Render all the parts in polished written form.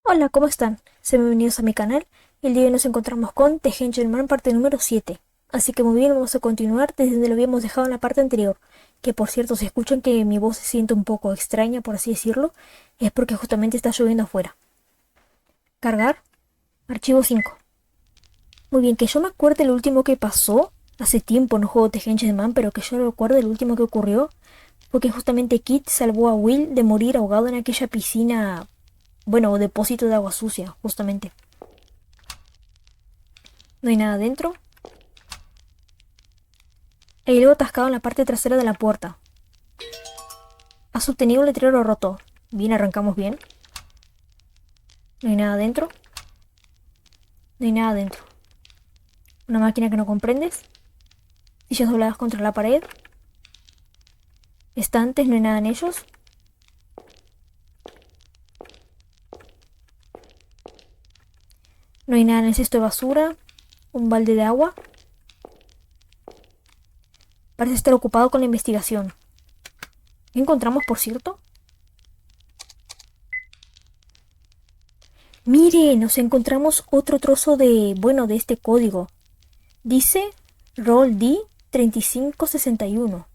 Hola, ¿cómo están? Sean bienvenidos a mi canal. El día de hoy nos encontramos con The Gentleman parte número 7. Así que muy bien, vamos a continuar desde donde lo habíamos dejado en la parte anterior. Que por cierto, si escuchan que mi voz se siente un poco extraña, por así decirlo, es porque justamente está lloviendo afuera. Cargar, archivo 5. Muy bien, que yo me acuerde el último que pasó. Hace tiempo no juego The Gentleman, pero que yo recuerde el último que ocurrió fue que justamente Kit salvó a Will de morir ahogado en aquella piscina, bueno, o depósito de agua sucia, justamente. No hay nada dentro. El hilo atascado en la parte trasera de la puerta. Has obtenido un letrero roto. Bien, arrancamos bien. No hay nada dentro. No hay nada dentro. Una máquina que no comprendes. Sillas dobladas contra la pared. Estantes, no hay nada en ellos. No hay nada en el cesto de basura. Un balde de agua. Parece estar ocupado con la investigación. ¿Qué encontramos, por cierto? Mire, nos encontramos otro trozo de, bueno, de este código. Dice Roll D 3561.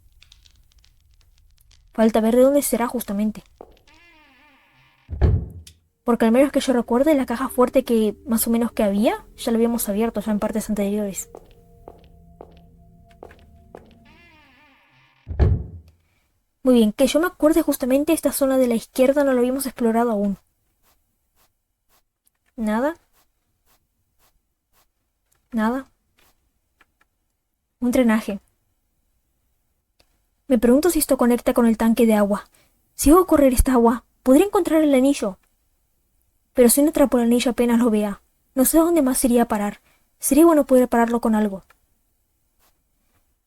Falta ver de dónde será justamente. Porque al menos que yo recuerde, la caja fuerte que más o menos que había, ya la habíamos abierto ya en partes anteriores. Muy bien, que yo me acuerde justamente esta zona de la izquierda no la habíamos explorado aún. Nada. Nada. Un drenaje. Me pregunto si esto conecta con el tanque de agua. Si hago correr esta agua, podría encontrar el anillo. Pero si no atrapo el anillo apenas lo vea, no sé a dónde más iría a parar. Sería bueno poder pararlo con algo.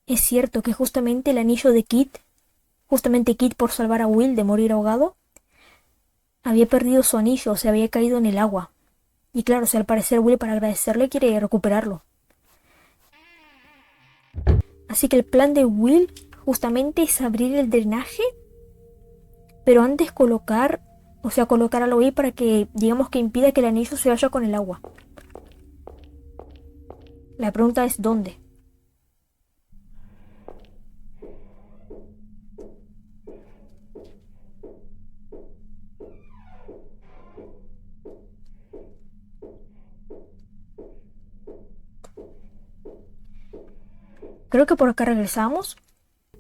Es cierto que justamente el anillo de Kit, justamente Kit por salvar a Will de morir ahogado, había perdido su anillo, se había caído en el agua. Y claro, si al parecer Will para agradecerle quiere recuperarlo. Así que el plan de Will justamente es abrir el drenaje, pero antes colocar, o sea, colocar algo ahí para que, digamos que impida que el anillo se vaya con el agua. La pregunta es ¿dónde? Creo que por acá regresamos.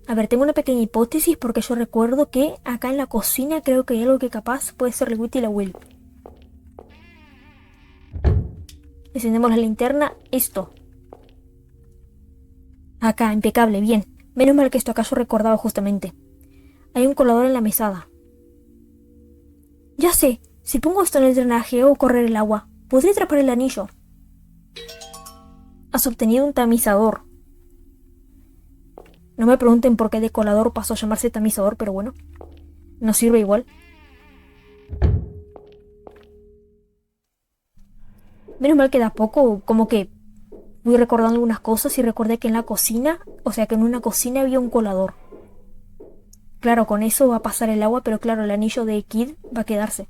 A ver, tengo una pequeña hipótesis porque yo recuerdo que acá en la cocina creo que hay algo que capaz puede ser el Witty y la Will. Encendemos la linterna. Esto. Acá, impecable, bien. Menos mal que esto acá yo recordaba justamente. Hay un colador en la mesada. Ya sé, si pongo esto en el drenaje o correr el agua, podría atrapar el anillo. Has obtenido un tamizador. No me pregunten por qué de colador pasó a llamarse tamizador, pero bueno, nos sirve igual. Menos mal que da poco, como que fui recordando algunas cosas y recordé que en la cocina, o sea que en una cocina había un colador. Claro, con eso va a pasar el agua, pero claro, el anillo de Kid va a quedarse.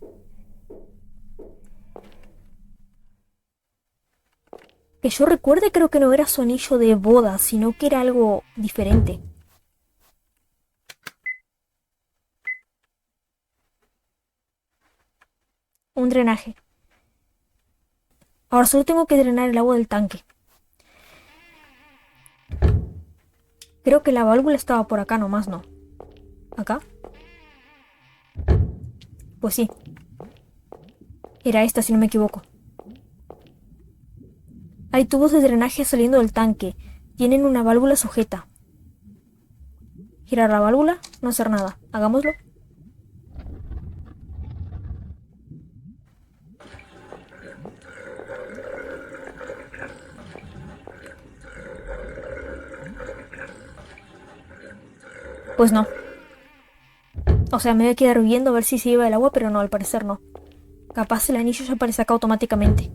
Que yo recuerde creo que no era su anillo de boda, sino que era algo diferente. Un drenaje. Ahora solo tengo que drenar el agua del tanque. Creo que la válvula estaba por acá nomás, ¿no? ¿Acá? Pues sí. Era esta, si no me equivoco. Hay tubos de drenaje saliendo del tanque. Tienen una válvula sujeta. Girar la válvula, no hacer nada. Hagámoslo. Pues no. O sea, me voy a quedar viendo a ver si se lleva el agua, pero no, al parecer no. Capaz el anillo ya aparece acá automáticamente.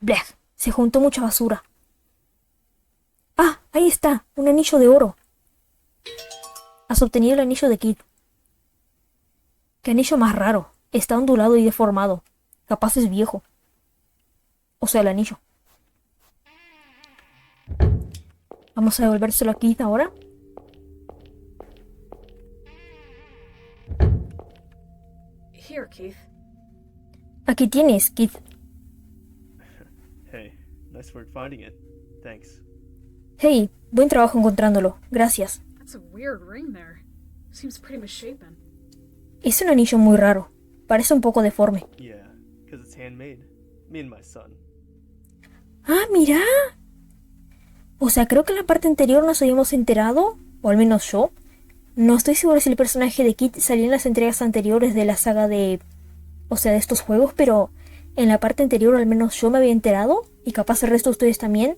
Blech, se juntó mucha basura. Ah, ahí está, un anillo de oro. Has obtenido el anillo de Kid. Qué anillo más raro. Está ondulado y deformado. Capaz es viejo. O sea, el anillo. Vamos a devolvérselo a Keith ahora. Here, Keith. Aquí tienes, Keith. Hey, nice work finding it. Thanks. Hey, buen trabajo encontrándolo. Gracias. That's a weird ring there. Seems pretty misshapen. Es un anillo muy raro. Parece un poco deforme. Yeah, because it's handmade. Me and my son. ¡Ah, mira! O sea, creo que en la parte anterior nos habíamos enterado, o al menos yo. No estoy segura si el personaje de Kit salió en las entregas anteriores de la saga de... O sea, de estos juegos, pero en la parte anterior al menos yo me había enterado, y capaz el resto de ustedes también,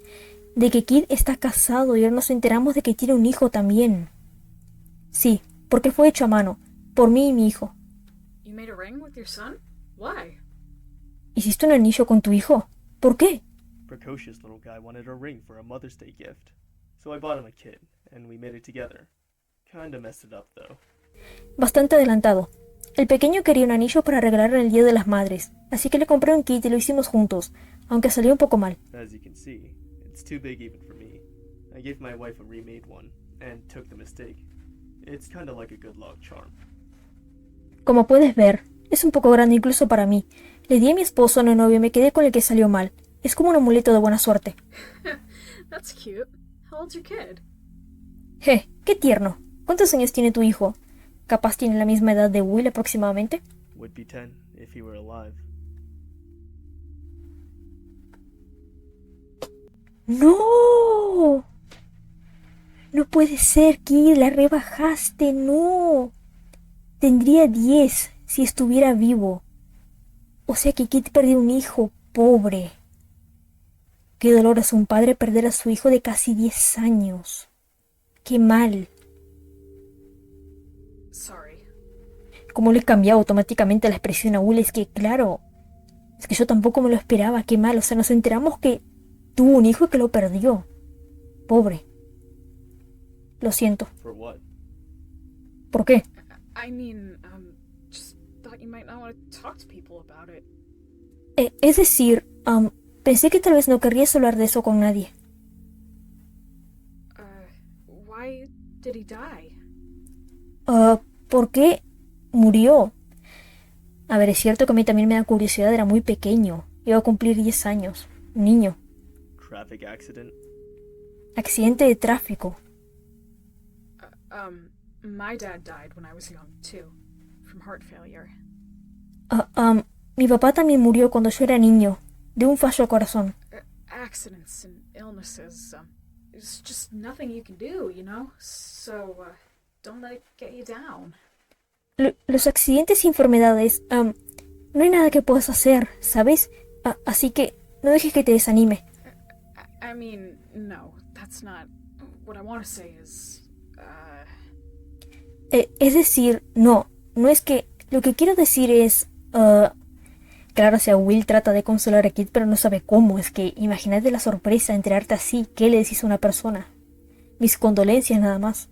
de que Kit está casado y ahora nos enteramos de que tiene un hijo también. Sí, porque fue hecho a mano, por mí y mi hijo. You made a ring with your son? Why? ¿Hiciste un anillo con tu hijo? ¿Por qué? Precocious little guy wanted a ring for a Mother's Day gift. So I bought him a kit, and we made it together. Kinda messed it up though. Bastante adelantado. El pequeño quería un anillo para regalar en el Día de las Madres, así que le compré un kit y lo hicimos juntos, aunque salió un poco mal. As you can see, it's too big even for me. I gave my wife a remade one, and took the mistake. It's kinda like a good luck charm. Como puedes ver, es un poco grande incluso para mí. Le di a mi esposo a una novia y me quedé con el que salió mal. Es como un amuleto de buena suerte. That's cute. How old's your kid? Qué tierno. ¿Cuántos años tiene tu hijo? Capaz tiene la misma edad de Will aproximadamente. Would be 10 if he were alive. ¡No! No puede ser, Kid, la rebajaste, no. Tendría 10 si estuviera vivo. O sea que Kid perdió un hijo, pobre. Qué dolor es un padre perder a su hijo de casi 10 años. Qué mal. Sorry. Como le he cambiado automáticamente la expresión a Will, es que, claro, es que yo tampoco me lo esperaba, qué mal. O sea, nos enteramos que tuvo un hijo y que lo perdió. Pobre. Lo siento. For what? ¿Por qué? I mean, just thought you might not want to talk to people about it. Es decir, pensé que tal vez no querrías hablar de eso con nadie. Why did he die? ¿Por qué murió? A ver, es cierto que a mí también me da curiosidad, era muy pequeño. Iba a cumplir 10 años. Un niño. Traffic accident? Accidente de tráfico. My dad died when I was young, too. From heart failure. Mi papá también murió cuando yo era niño. De un fallo al corazón. Accidents and illnesses, it's just nothing you can do, you know? So, don't let it get you down. Los accidentes y enfermedades, no hay nada que puedas hacer, ¿sabes? Así que no dejes que te desanime. I mean, no, that's not... What I want to say is... Es decir, no es que... Lo que quiero decir es... Claro, o sea, Will trata de consolar a Kit, pero no sabe cómo. Es que imagínate la sorpresa de enterarte así. ¿Qué le decís a una persona? Mis condolencias nada más.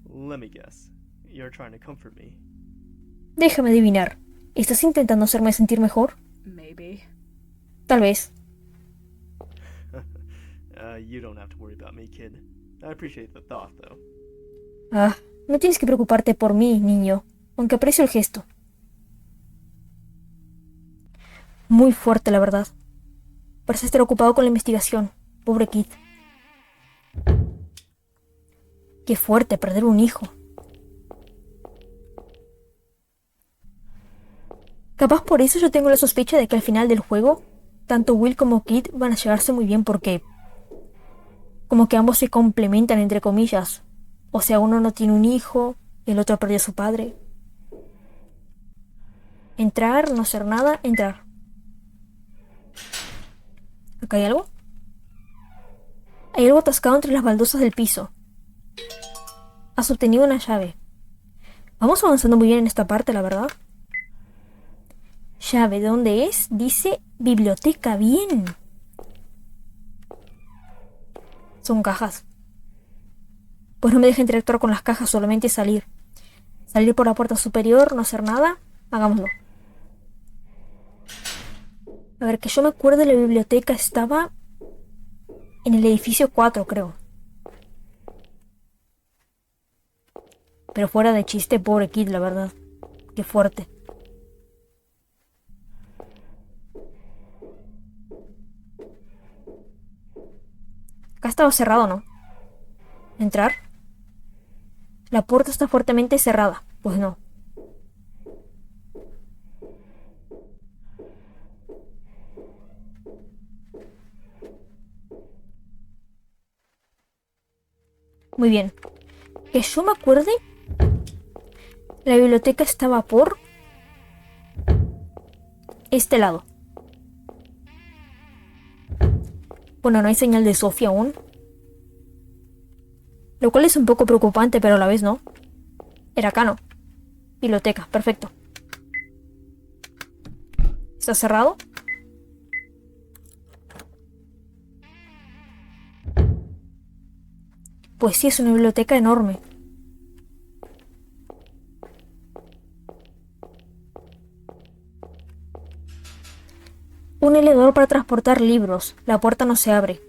Let me guess. You're trying to comfort me. Déjame adivinar. ¿Estás intentando hacerme sentir mejor? Maybe. Tal vez. You don't have to worry about me, kid. I appreciate the thought, though. No tienes que preocuparte por mí, niño. Aunque aprecio el gesto. Muy fuerte, la verdad. Parece estar ocupado con la investigación. Pobre Kit. Qué fuerte perder un hijo. Capaz por eso yo tengo la sospecha de que al final del juego, tanto Will como Kit van a llevarse muy bien porque... como que ambos se complementan, entre comillas. O sea, uno no tiene un hijo, el otro perdió a su padre. Entrar, no hacer nada, entrar. ¿Acá hay algo? Hay algo atascado entre las baldosas del piso. Has obtenido una llave. Vamos avanzando muy bien en esta parte, la verdad. Llave, ¿de dónde es? Dice biblioteca, bien. Son cajas. Pues no me deja interactuar con las cajas, solamente salir. Salir por la puerta superior, no hacer nada. Hagámoslo. A ver, que yo me acuerdo, la biblioteca estaba en el edificio 4, creo. Pero fuera de chiste, pobre Kid, la verdad. Qué fuerte. Acá estaba cerrado, ¿no? ¿Entrar? La puerta está fuertemente cerrada. Pues no. Muy bien. Que yo me acuerde, la biblioteca estaba por este lado. Bueno, no hay señal de Sofía aún. Lo cual es un poco preocupante, pero a la vez no. Era acá, ¿no? Biblioteca, perfecto. ¿Está cerrado? Pues sí, es una biblioteca enorme. Un elevador para transportar libros. La puerta no se abre.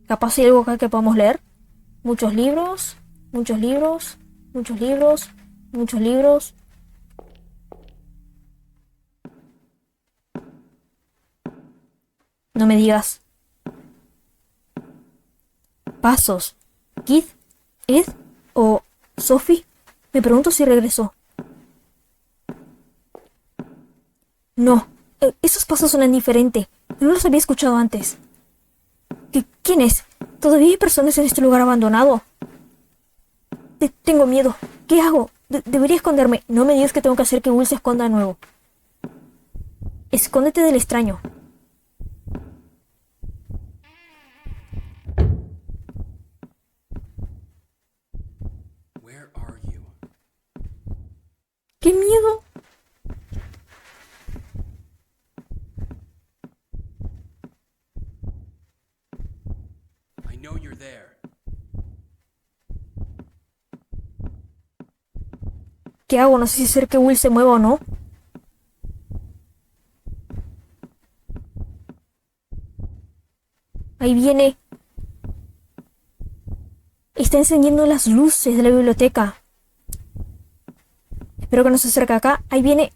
Capaz hay algo acá que podamos leer. Muchos libros, muchos libros, muchos libros, muchos libros. No me digas. Pasos. ¿Kid? ¿Ed? ¿O Sophie? Me pregunto si regresó. No, esos pasos suenan diferente. No los había escuchado antes. ¿Quién es? ¿Todavía hay personas en este lugar abandonado? Tengo miedo. ¿Qué hago? Debería esconderme. No me digas que tengo que hacer que Will se esconda de nuevo. Escóndete del extraño. Where are you? ¡Qué miedo! I know you're there. ¿Qué hago? No sé si hacer que Will se mueva o no. Ahí viene. Está encendiendo las luces de la biblioteca. Espero que no se acerque acá. Ahí viene.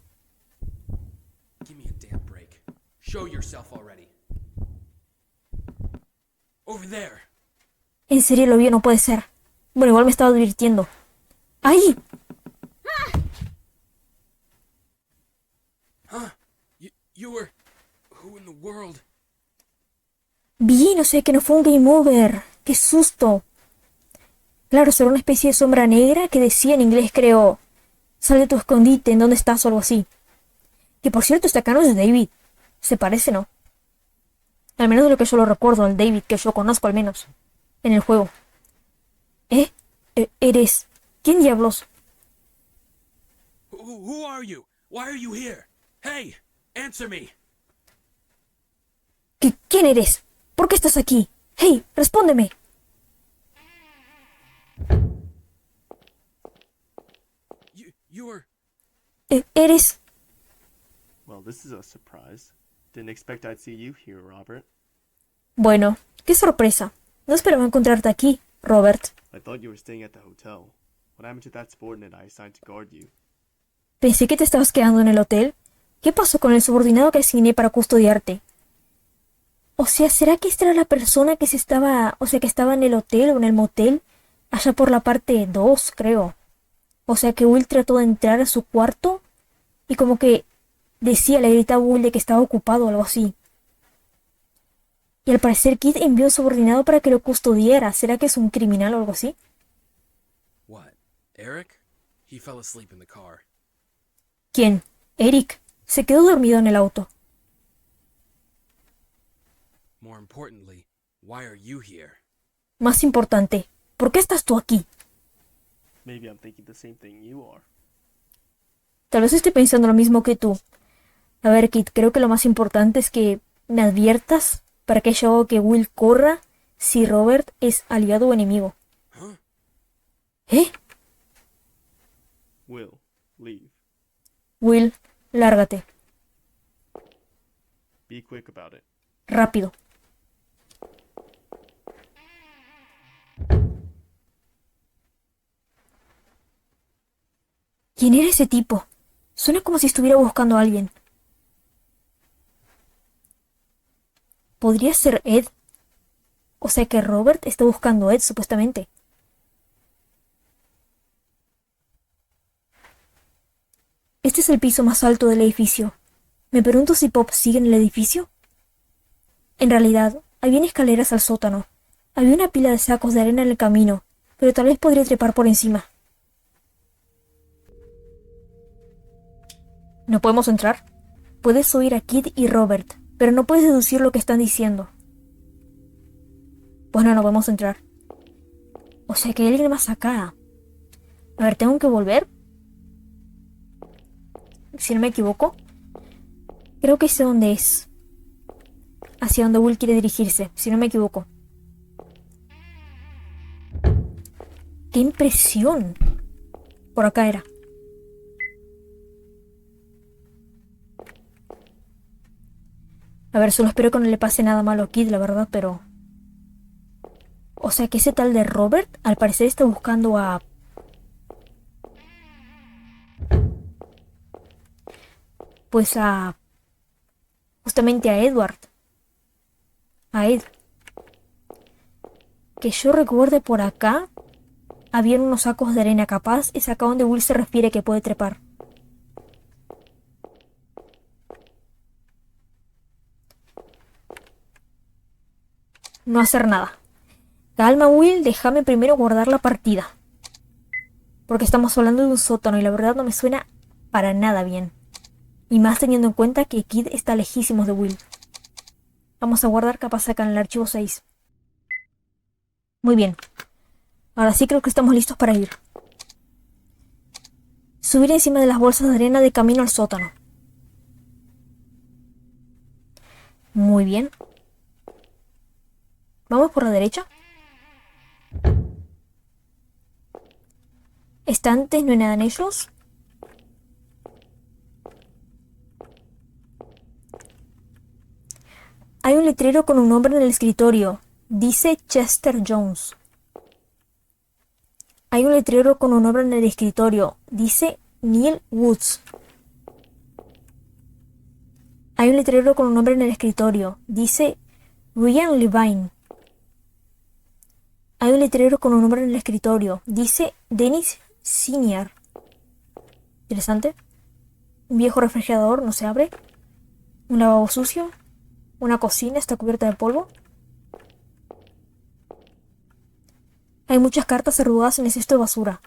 Give me a damn break. Show yourself already. Over there. En serio lo vio, no puede ser. Bueno, igual me estaba advirtiendo. ¡Ahí! Huh? You were... Who in the world? Bien, o sea que no fue un game over. ¡Qué susto! Claro, será una especie de sombra negra que decía en inglés, creo... Sal de tu escondite, ¿en dónde estás? O algo así. Que por cierto, este acá no es David. Se parece, ¿no? Al menos de lo que yo lo recuerdo, el David que yo conozco al menos. En el juego. Eres... ¿Quién diablos? Who are you? Why are you here? Hey, answer me. ¿Quién eres? ¿Por qué estás aquí? ¡Hey, respóndeme! You're... Eres... Well, this is a surprise. Didn't expect I'd see you here, Robert. Bueno, qué sorpresa. No esperaba encontrarte aquí, Robert. I thought you were staying at the hotel. What happened to that subordinate I assigned to guard you? Pensé que te estabas quedando en el hotel. ¿Qué pasó con el subordinado que asigné para custodiarte? O sea, ¿será que esta era la persona que que estaba en el hotel o en el motel? Allá por la parte 2, creo. O sea que Will trató de entrar a su cuarto y como que le gritaba a Will de que estaba ocupado o algo así. Y al parecer Kid envió a un subordinado para que lo custodiara. ¿Será que es un criminal o algo así? What? Eric? He fell asleep in the car. ¿Quién? Eric. Se quedó dormido en el auto. More importantly, why are you here? Más importante, ¿por qué estás tú aquí? Maybe I'm thinking the same thing you are. Tal vez estoy pensando lo mismo que tú. A ver, Kid, creo que lo más importante es que me adviertas para que yo haga que Will corra si Robert es aliado o enemigo. Huh? ¿Eh? Will, leave. Will, lárgate. Be quick about it. Rápido. ¿Quién era ese tipo? Suena como si estuviera buscando a alguien. ¿Podría ser Ed? O sea que Robert está buscando a Ed, supuestamente. Este es el piso más alto del edificio. Me pregunto si Pop sigue en el edificio. En realidad, había escaleras al sótano. Había una pila de sacos de arena en el camino, pero tal vez podría trepar por encima. ¿No podemos entrar? Puedes oír a Kid y Robert, pero no puedes deducir lo que están diciendo. Bueno, no podemos entrar. O sea que hay alguien más acá. A ver, ¿tengo que volver? Si no me equivoco. Creo que sé dónde es. Hacia donde Will quiere dirigirse, si no me equivoco. ¡Qué impresión! Por acá era. A ver, solo espero que no le pase nada malo a Kid, la verdad, pero... O sea que ese tal de Robert, al parecer está buscando a... Pues a... Justamente a Edward. A Ed. Que yo recuerde por acá, habían unos sacos de arena, capaz es acá donde Will se refiere que puede trepar. No hacer nada. Calma, Will, déjame primero guardar la partida. Porque estamos hablando de un sótano y la verdad no me suena para nada bien. Y más teniendo en cuenta que Kid está lejísimos de Will. Vamos a guardar capaz acá en el archivo 6. Muy bien. Ahora sí creo que estamos listos para ir. Subir encima de las bolsas de arena de camino al sótano. Muy bien. Vamos por la derecha. Estantes, no hay nada en ellos. Hay un letrero con un nombre en el escritorio. Dice Chester Jones. Hay un letrero con un nombre en el escritorio. Dice Neil Woods. Hay un letrero con un nombre en el escritorio. Dice Ryan Levine. Hay un letrero con un nombre en el escritorio. Dice Dennis Senior. Interesante. Un viejo refrigerador no se abre. Un lavabo sucio. Una cocina está cubierta de polvo. Hay muchas cartas arrugadas en el cesto de basura.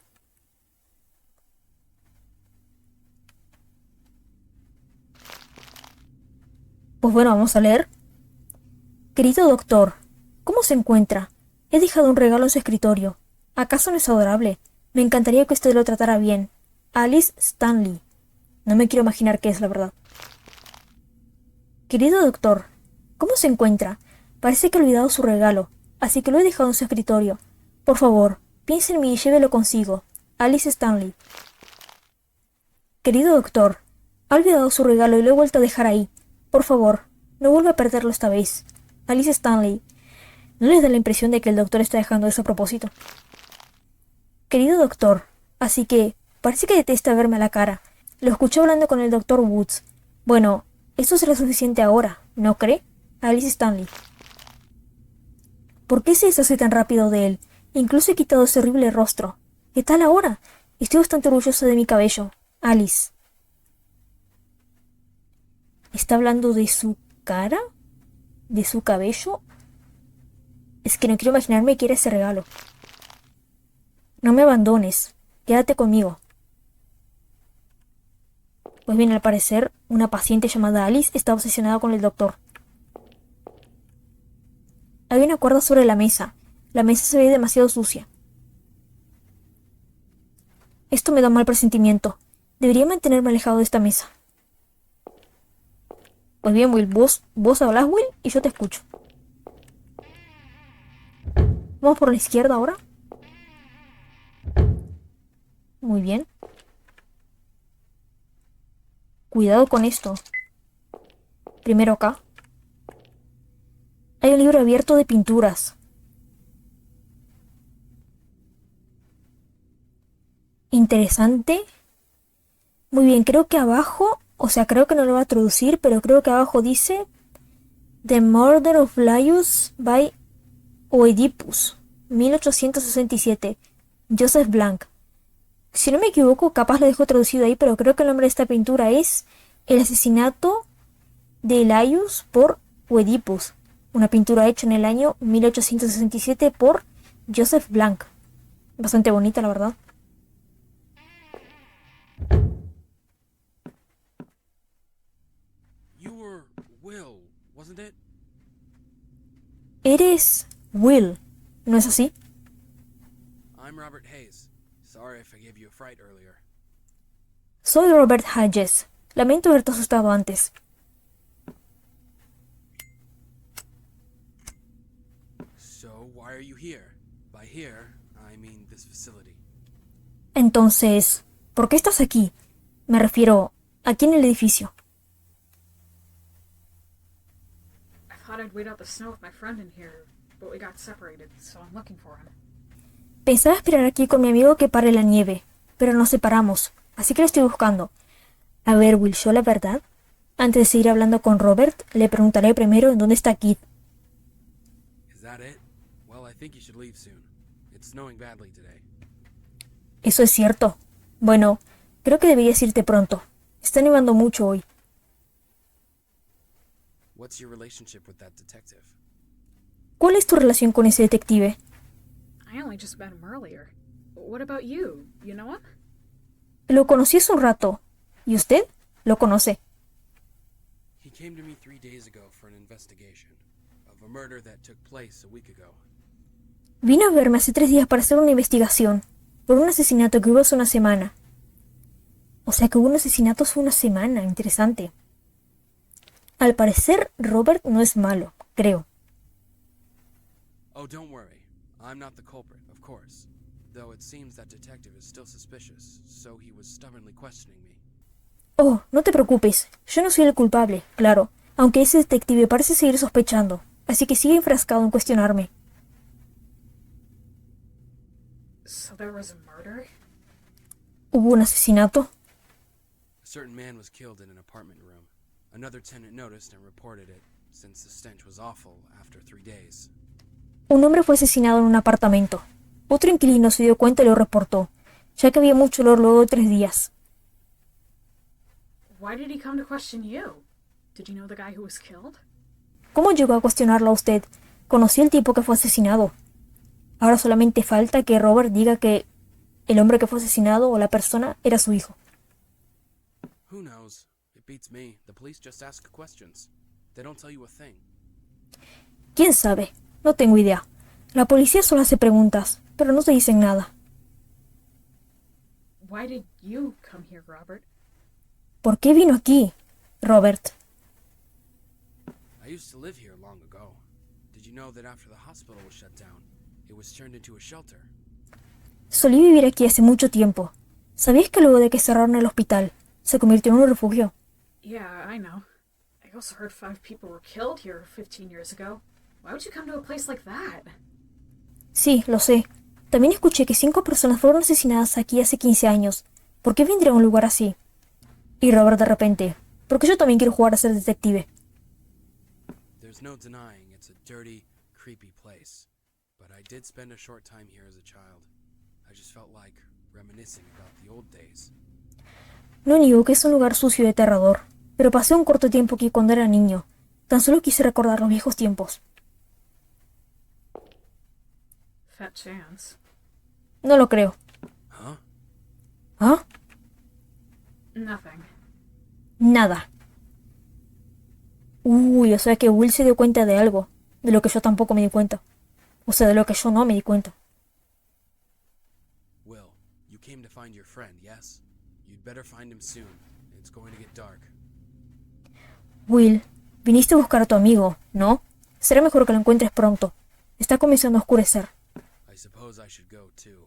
Pues bueno, vamos a leer. Querido doctor, ¿cómo se encuentra? He dejado un regalo en su escritorio. ¿Acaso no es adorable? Me encantaría que usted lo tratara bien. Alice Stanley. No me quiero imaginar qué es, la verdad. Querido doctor, ¿cómo se encuentra? Parece que ha olvidado su regalo, así que lo he dejado en su escritorio. Por favor, piense en mí y llévelo consigo. Alice Stanley. Querido doctor, ha olvidado su regalo y lo he vuelto a dejar ahí. Por favor, no vuelva a perderlo esta vez. Alice Stanley. ¿No les da la impresión de que el doctor está dejando eso a propósito? Querido doctor, así que parece que detesta verme a la cara. Lo escuché hablando con el doctor Woods. Bueno, esto será suficiente ahora, ¿no cree? Alice Stanley. ¿Por qué se deshace tan rápido de él? Incluso he quitado ese horrible rostro. ¿Qué tal ahora? Estoy bastante orgullosa de mi cabello. Alice. ¿Está hablando de su cara? ¿De su cabello? Es que no quiero imaginarme que era ese regalo. No me abandones. Quédate conmigo. Pues bien, al parecer, una paciente llamada Alice está obsesionada con el doctor. Hay una cuerda sobre la mesa. La mesa se ve demasiado sucia. Esto me da un mal presentimiento. Debería mantenerme alejado de esta mesa. Pues bien, Will, vos hablas, Will, y yo te escucho. ¿Vamos por la izquierda ahora? muy bien. Cuidado con esto. Primero acá. Hay un libro abierto de pinturas. Interesante. Muy bien, creo que abajo, o sea, creo que no lo va a traducir, pero creo que abajo dice The Murder of Laius by Oedipus, 1867, Joseph Blanc. Si no me equivoco, capaz lo dejo traducido ahí, pero creo que el nombre de esta pintura es El asesinato de Laius por Oedipus, una pintura hecha en el año 1867 por Joseph Blanc. Bastante bonita, la verdad. You were Will, wasn't it? Eres Will, ¿no es así? I'm Robert Hayes. Sorry if I gave you a fright earlier. Soy Robert Hayes. Lamento haberte asustado antes. So, why are you here? By here, I mean this facility. Entonces, ¿por qué estás aquí? Me refiero, aquí en el edificio. I thought I'd wait out the snow with my friend in here, but we got separated, so I'm looking for him. Pensaba esperar aquí con mi amigo que pare la nieve, pero nos separamos, así que lo estoy buscando. A ver, Will, yo la verdad, antes de seguir hablando con Robert, le preguntaré primero en dónde está Kid. Is that it? Well, I think you should leave soon. It's snowing badly today. Eso es cierto. Bueno, creo que deberías irte pronto. Está nevando mucho hoy. What's your relationship with that detective? ¿Cuál es tu relación con ese detective? I only just met him earlier. What about you? You know him? Lo conocí hace un rato. ¿Y usted? ¿Lo conoce? He came to me 3 days ago for an investigation of a murder that took place a week ago. Vino a verme hace 3 días para hacer una investigación por un asesinato que hubo hace una semana. O sea que hubo un asesinato hace una semana. Interesante. Al parecer, Robert no es malo, creo. Oh, don't worry. I'm not the culprit, of course. Though it seems that detective is still suspicious, so he was stubbornly questioning me. Oh, no te preocupes. Yo no soy el culpable, claro. Aunque ese detective parece seguir sospechando. Así que sigue enfrascado en cuestionarme. So there was a murder? ¿Hubo un asesinato? A certain man was killed in an apartment room. Another tenant noticed and reported it, since the stench was awful after 3 days. Un hombre fue asesinado en un apartamento. Otro inquilino se dio cuenta y lo reportó, ya que había mucho olor luego de 3 días. Why did he come to question you? Did you know the guy who was killed? ¿Cómo llegó a cuestionarlo a usted? Conocí al tipo que fue asesinado. Ahora solamente falta que Robert diga que el hombre que fue asesinado o la persona era su hijo. Who knows? It beats me. The police just ask questions. They don't tell you a thing. ¿Quién sabe? No tengo idea. La policía solo hace preguntas, pero no te dicen nada. Why did you come here, Robert? ¿Por qué vino aquí, Robert? I used to live here long ago. Did you know that after the hospital was shut down, it was turned into a shelter? Solí vivir aquí hace mucho tiempo. ¿Sabías que luego de que cerraron el hospital, se convirtió en un refugio? Yeah, I know. I also heard 5 people were killed here 15 years ago. Why would you come to a place like that? Sí, lo sé. También escuché que 5 personas fueron asesinadas aquí hace 15 años. ¿Por qué vendría a un lugar así? Y Robert de repente, porque yo también quiero jugar a ser detective. There's no denying it's a dirty, creepy place. But I did spend a short time here as a child. I just felt like reminiscing about the old days. No niego que es un lugar sucio y aterrador, pero pasé un corto tiempo aquí cuando era niño. Tan solo quise recordar los viejos tiempos. Fat chance. No lo creo. Huh? ¿Ah? Nothing. Nada. Uy, o sea que Will se dio cuenta de algo, de lo que yo tampoco me di cuenta. O sea, de lo que yo no me di cuenta. Will, you came to find your friend, yes? You'd better find him soon. It's going to get dark. Will, viniste a buscar a tu amigo, ¿no? Será mejor que lo encuentres pronto. Está comenzando a oscurecer. I suppose I should go too.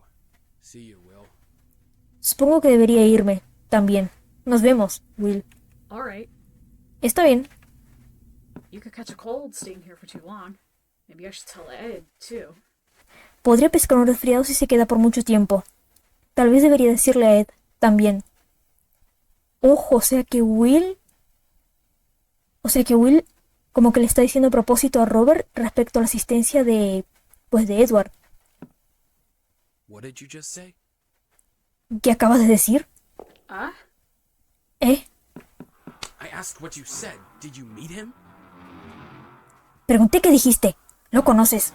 See you, Will. Supongo que debería irme, también. Nos vemos, Will. Alright. Está bien. You could catch a cold staying here for too long. Maybe I should tell Ed, too. Podría pescar un resfriado si se queda por mucho tiempo. Tal vez debería decirle a Ed, también. Ojo, O sea que Will como que le está diciendo a propósito a Robert respecto a la asistencia de Edward. What did you just say? ¿Qué acabas de decir? Ah? ¿Eh? I asked what you said. Did you meet him? Pregunté qué dijiste. ¿Lo conoces?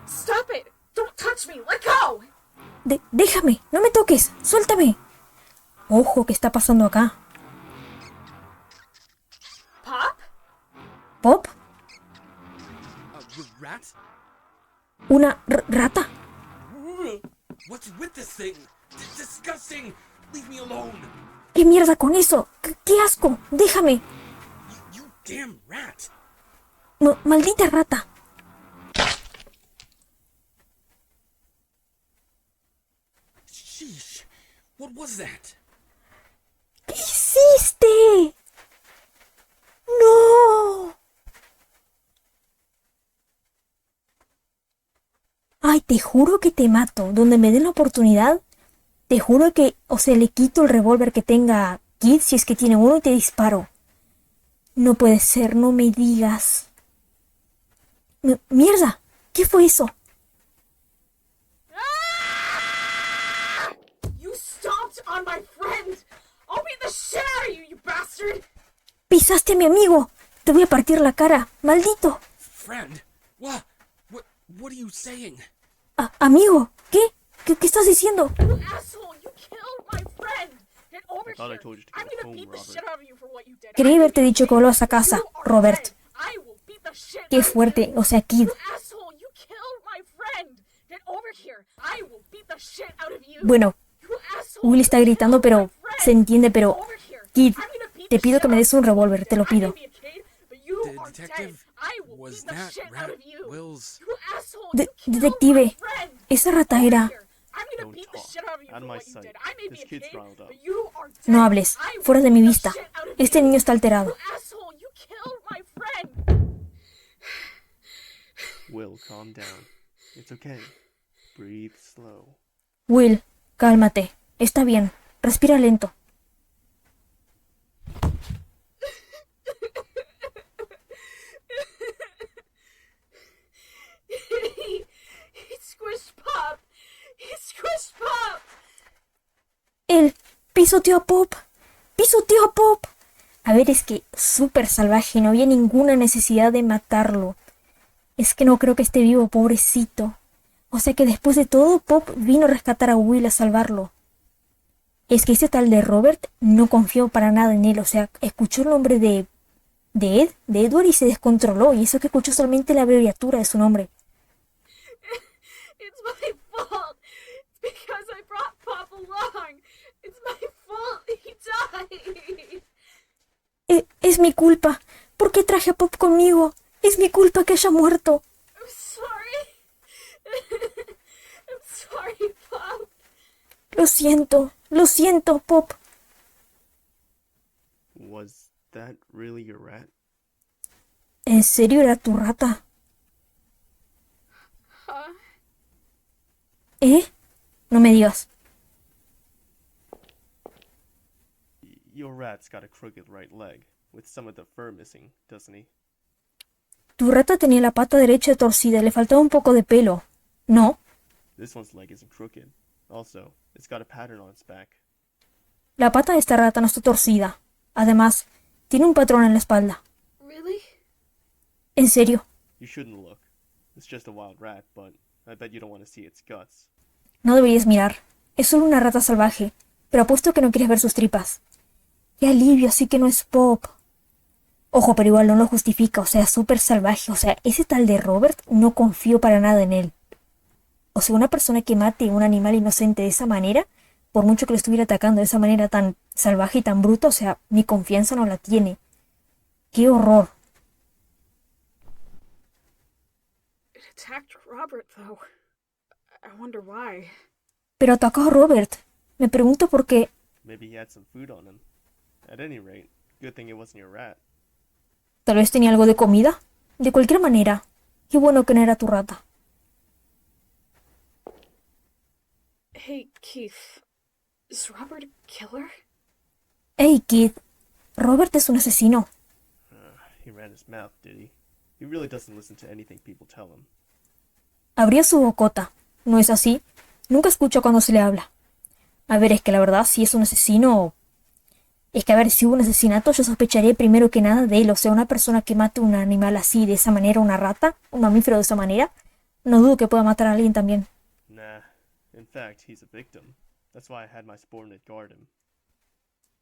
Stop it! Don't touch me! Let go! Déjame, no me toques, suéltame. Ojo, ¿qué está pasando acá? Pop? ¿Pop? Rat? ¿Una rata? What's with this thing? Disgusting! Leave me alone! ¿Qué mierda con eso? ¡Qué asco! ¡Déjame! You damn rat! Maldita rata. Sheesh! What was that? ¿Qué hiciste? ¡No! Ay, te juro que te mato. Donde me den la oportunidad, te juro que, le quito el revólver que tenga Kid, si es que tiene uno, y te disparo. No puede ser, no me digas. ¡Mierda! ¿Qué fue eso? You stomped on my friend! I'll beat the shit out of you, you bastard! ¡Pisaste a mi amigo! Te voy a partir la cara, maldito. Friend? What are you saying? Amigo, ¿qué? ¿Qué estás diciendo? You asshole! You killed my friend! Get over I thought I here! told you to I'm get gonna home, beat the Robert. shit out of you for what you did. Creí haberte dicho que vuelvas a casa, Robert. I will beat the shit Qué out of fuerte, you. Kid. You asshole! You killed my friend! Get over here! I will beat the shit out of you! Bueno, You asshole! Will está You gritando, killed pero my friend. se entiende, pero... Get over here. Kid, I'm gonna beat te the pido shit que me out des of un you for what revólver, you te lo did. I may pido. be a kid, but you The are detective, dead. I will was beat the that shit out rat of you. Will's? You asshole! You killed my Detective, friend. esa rata era... Here. I'm gonna Don't beat the talk. shit out of you Out of for my what you sight. did. I may be This a kid's kid, riled up. but you are dead. No hables, I will fuera de mi beat the vista. shit out of Este you. niño está alterado. You asshole! You killed my friend. Will, calm down. It's okay. Breathe slow. Will, cálmate. Está bien. Respira lento. He squished Pop. He squished Pop. Él pisoteó a Pop. Pisoteó a Pop. A ver, es que súper salvaje. No había ninguna necesidad de matarlo. Es que no creo que esté vivo, pobrecito. O sea que después de todo, Pop vino a rescatar a Will, a salvarlo. Es que ese tal de Robert no confió para nada en él. O sea, escuchó el nombre de Edward, y se descontroló. Y eso que escuchó solamente la abreviatura de su nombre. It's my fault. It's because I brought Pop along. It's my fault he died. Es mi culpa. ¿Por qué traje a Pop conmigo? Es mi culpa que haya muerto. I'm sorry. I'm sorry, Pop. Lo siento, Pop. Was that really your rat? ¿En serio era tu rata? Huh? ¿Eh? No me digas. Your rat's got a crooked right leg, with some of the fur missing, doesn't he? Tu rata tenía la pata derecha torcida, le faltaba un poco de pelo. ¿No? This one's leg isn't crooked. Also, it's got a pattern on its back. La pata de esta rata no está torcida. Además, tiene un patrón en la espalda. Really? ¿En serio? You shouldn't look. It's just a wild rat, but I bet you don't want to see its guts. No deberías mirar. Es solo una rata salvaje, pero apuesto que no quieres ver sus tripas. ¡Qué alivio! Así que no es Pop. Ojo, pero igual no lo justifica, o sea, súper salvaje. O sea, ese tal de Robert no confío para nada en él. O sea, una persona que mate a un animal inocente de esa manera, por mucho que lo estuviera atacando de esa manera tan salvaje y tan bruta, o sea, mi confianza no la tiene. ¡Qué horror! It attacked Robert, though. I wonder why. Pero atacó a Robert. Me pregunto por qué. Maybe he had some food on him. At any rate, good thing it wasn't your rat. Tal vez tenía algo de comida. De cualquier manera, qué bueno que no era tu rata. Hey, Keith. Is Robert a killer? Hey, Kid. Robert es un asesino. He ran his mouth, did he? He really doesn't listen to anything people tell him. Abrió su bocota. ¿No es así? Nunca escucho cuando se le habla. A ver, es que la verdad, si es un asesino... Es que a ver, si hubo un asesinato, yo sospecharía primero que nada de él. O sea, una persona que mate un animal así, de esa manera, una rata, un mamífero de esa manera, no dudo que pueda matar a alguien también. Nah. In fact, he's a victim. That's why I had my subordinate guard him.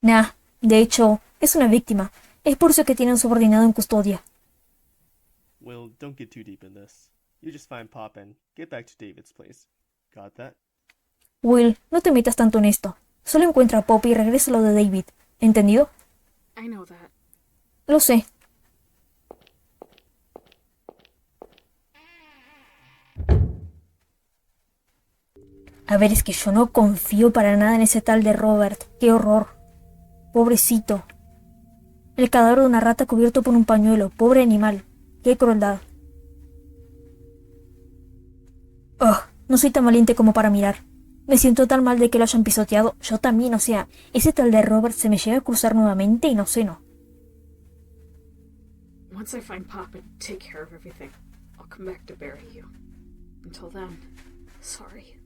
Nah, de hecho, es una víctima. Es por eso que tiene un subordinado en custodia. Will, don't get too deep in this. You just find Pop and get back to David's place. Got that? Will, no te metas tanto en esto. Solo encuentra a Poppy y regresa lo de David. ¿Entendido? I know that. Lo sé. A ver, es que yo no confío para nada en ese tal de Robert. ¡Qué horror! Pobrecito. El cadáver de una rata cubierto por un pañuelo. Pobre animal. ¡Qué crueldad! ¡Ugh! No soy tan valiente como para mirar. Me siento tan mal de que lo hayan pisoteado. Yo también, o sea, ese tal de Robert se me llega a cruzar nuevamente y no sé, no. Once I find Pop and take care of everything, I'll come back to bury you. Until then, sorry.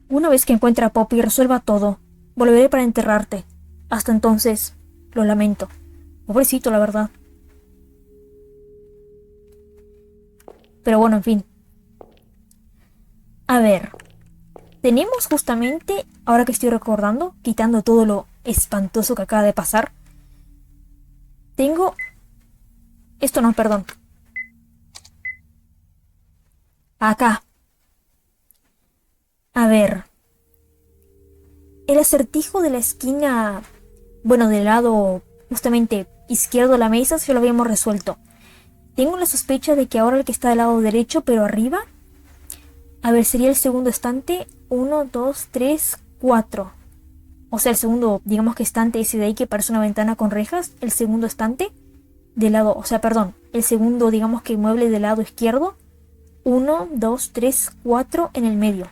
Una vez que encuentre a Poppy y resuelva todo, volveré para enterrarte. Hasta entonces, lo lamento. Pobrecito, la verdad. Pero bueno, en fin. A ver. Tenemos justamente, ahora que estoy recordando, quitando todo lo espantoso que acaba de pasar. Tengo... Esto no, perdón. Acá. A ver. El acertijo de la esquina... Bueno, del lado justamente izquierdo de la mesa, ya lo habíamos resuelto. Tengo la sospecha de que ahora el que está del lado derecho, pero arriba... A ver, sería el segundo estante. 1, 2, 3, 4. O sea, el segundo, digamos que estante ese de ahí que parece una ventana con rejas. El segundo estante del lado, o sea, perdón. El segundo, digamos que mueble del lado izquierdo. 1, 2, 3, 4 en el medio.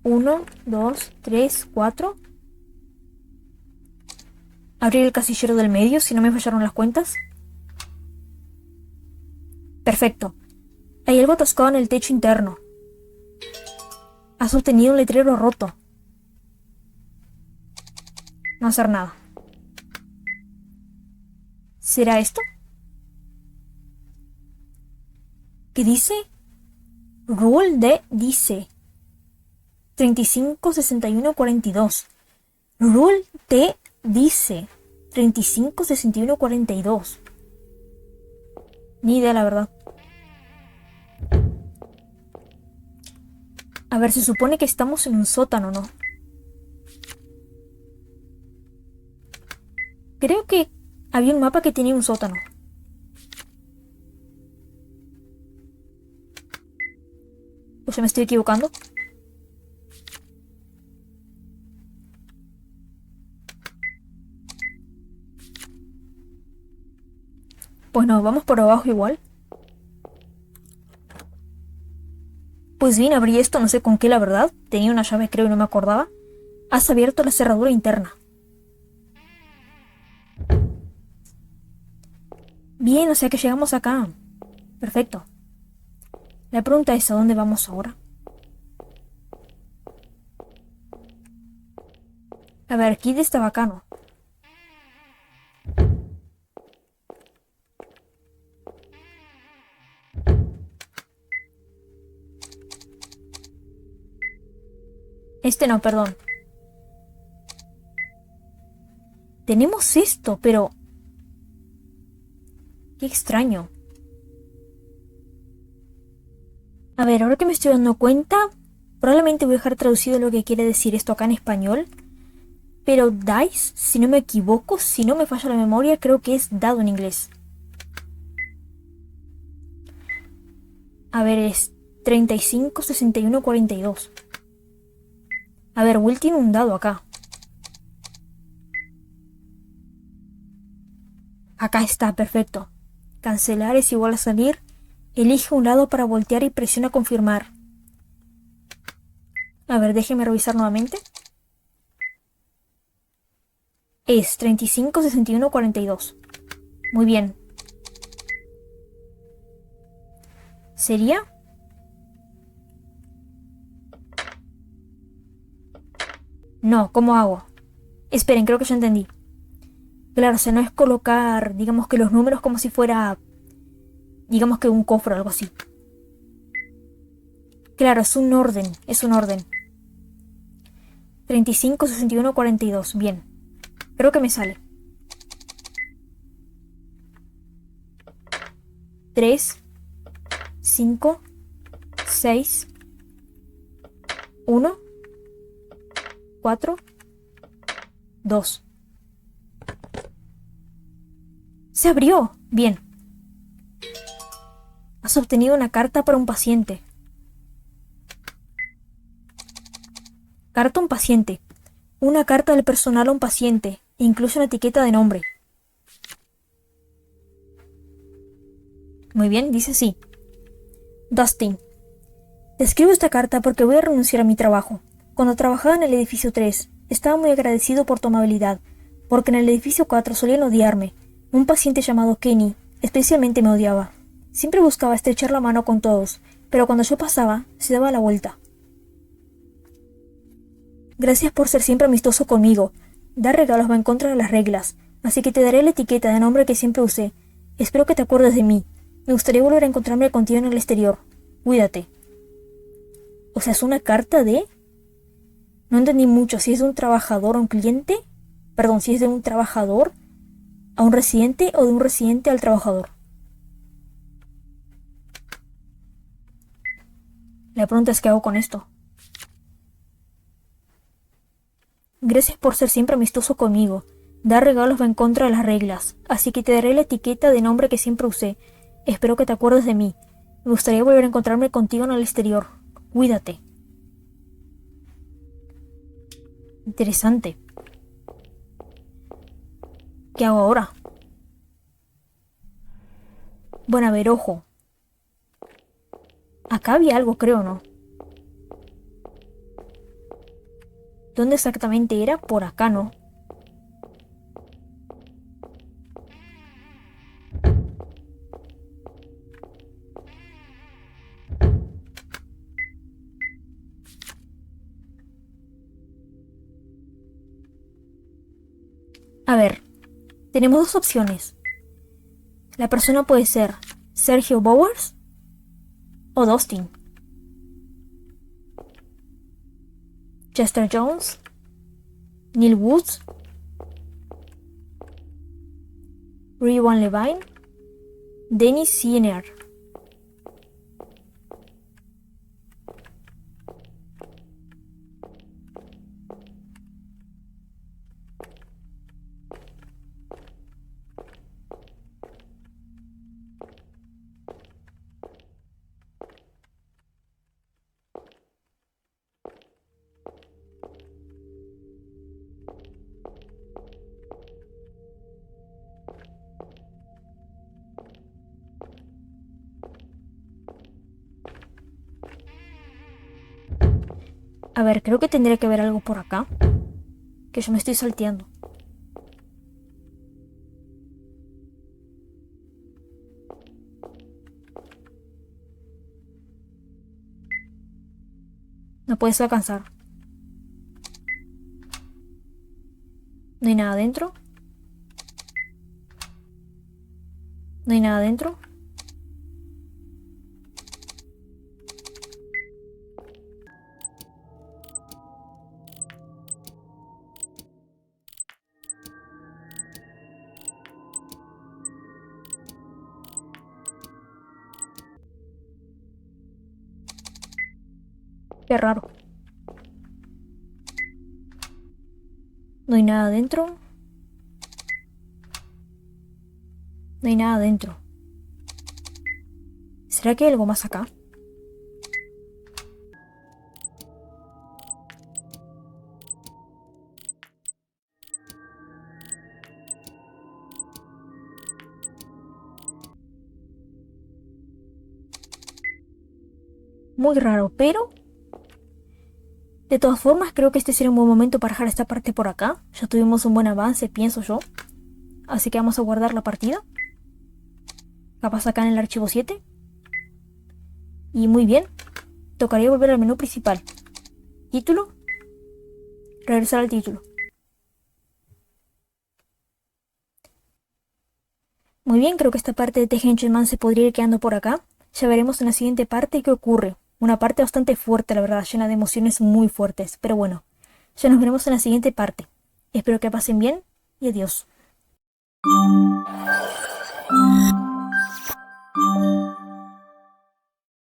1, 2, 3, 4. Abrir el casillero del medio, si no me fallaron las cuentas. Perfecto. Hay algo atascado en el techo interno. Ha sostenido un letrero roto. No hacer nada. ¿Será esto? ¿Qué dice? Rule D dice 35, 61, 42. Rule T dice 35, 61, 42. Ni idea, la verdad. A ver, se supone que estamos en un sótano, ¿no? Creo que había un mapa que tenía un sótano. ¿O se me estoy equivocando? Pues no, vamos por abajo igual. Pues bien, abrí esto, no sé con qué, la verdad. Tenía una llave, creo, y no me acordaba. Has abierto la cerradura interna. Bien, o sea que llegamos acá. Perfecto. La pregunta es, ¿a dónde vamos ahora? A ver, Kid está bacano. Este no, perdón. Tenemos esto, pero... Qué extraño. A ver, ahora que me estoy dando cuenta, probablemente voy a dejar traducido lo que quiere decir esto acá en español. Pero dice, si no me equivoco, si no me falla la memoria, creo que es dado en inglés. A ver, es 35, 61, 42. A ver, Will tiene un dado acá. Acá está, perfecto. Cancelar es igual a salir. Elige un lado para voltear y presiona confirmar. A ver, déjeme revisar nuevamente. Es 35, 61, 42. Muy bien. ¿Sería? No, ¿cómo hago? Esperen, creo que ya entendí. Claro, o sea, no es colocar, digamos que los números como si fuera, digamos que un cofre o algo así. Claro, es un orden, es un orden. 35, 61, 42, bien. Creo que me sale. 3, 5, 6, 1, 4, 2. ¡Se abrió! Bien. Has obtenido una carta para un paciente. Carta a un paciente. Una carta del personal a un paciente. E incluso una etiqueta de nombre. Muy bien, dice así. Dustin. Te escribo esta carta porque voy a renunciar a mi trabajo. Cuando trabajaba en el edificio 3, estaba muy agradecido por tu amabilidad, porque en el edificio 4 solían odiarme. Un paciente llamado Kenny especialmente me odiaba. Siempre buscaba estrechar la mano con todos, pero cuando yo pasaba, se daba la vuelta. Gracias por ser siempre amistoso conmigo. Dar regalos va en contra de las reglas, así que te daré la etiqueta de nombre que siempre usé. Espero que te acuerdes de mí. Me gustaría volver a encontrarme contigo en el exterior. Cuídate. O sea, es una carta de... No entendí mucho si es de un trabajador a un cliente. Perdón, si es de un trabajador a un residente o de un residente al trabajador. La pregunta es ¿qué hago con esto? Gracias por ser siempre amistoso conmigo. Dar regalos va en contra de las reglas, así que te daré la etiqueta de nombre que siempre usé. Espero que te acuerdes de mí. Me gustaría volver a encontrarme contigo en el exterior. Cuídate. Interesante. ¿Qué hago ahora? Bueno, a ver, ojo. Acá había algo, creo, ¿no? ¿Dónde exactamente era? Por acá, ¿no? A ver, tenemos dos opciones. La persona puede ser Sergio Bowers o Dustin. Chester Jones, Neil Woods, Rewan Levine, Dennis Siener. A ver, creo que tendría que haber algo por acá. Que yo me estoy salteando. No puedes alcanzar. No hay nada adentro. No hay nada adentro. Qué raro. No hay nada adentro. No hay nada adentro. ¿Será que hay algo más acá? muy raro, pero de todas formas creo que este sería un buen momento para dejar esta parte por acá. Ya tuvimos un buen avance, pienso yo. Así que vamos a guardar la partida. Capaz acá en el archivo 7. Y muy bien. Tocaría volver al menú principal. Título. Regresar al título. Muy bien, creo que esta parte de The Henchman se podría ir quedando por acá. Ya veremos en la siguiente parte qué ocurre. Una parte bastante fuerte, la verdad, llena de emociones muy fuertes. Pero bueno, ya nos veremos en la siguiente parte. Espero que pasen bien y adiós.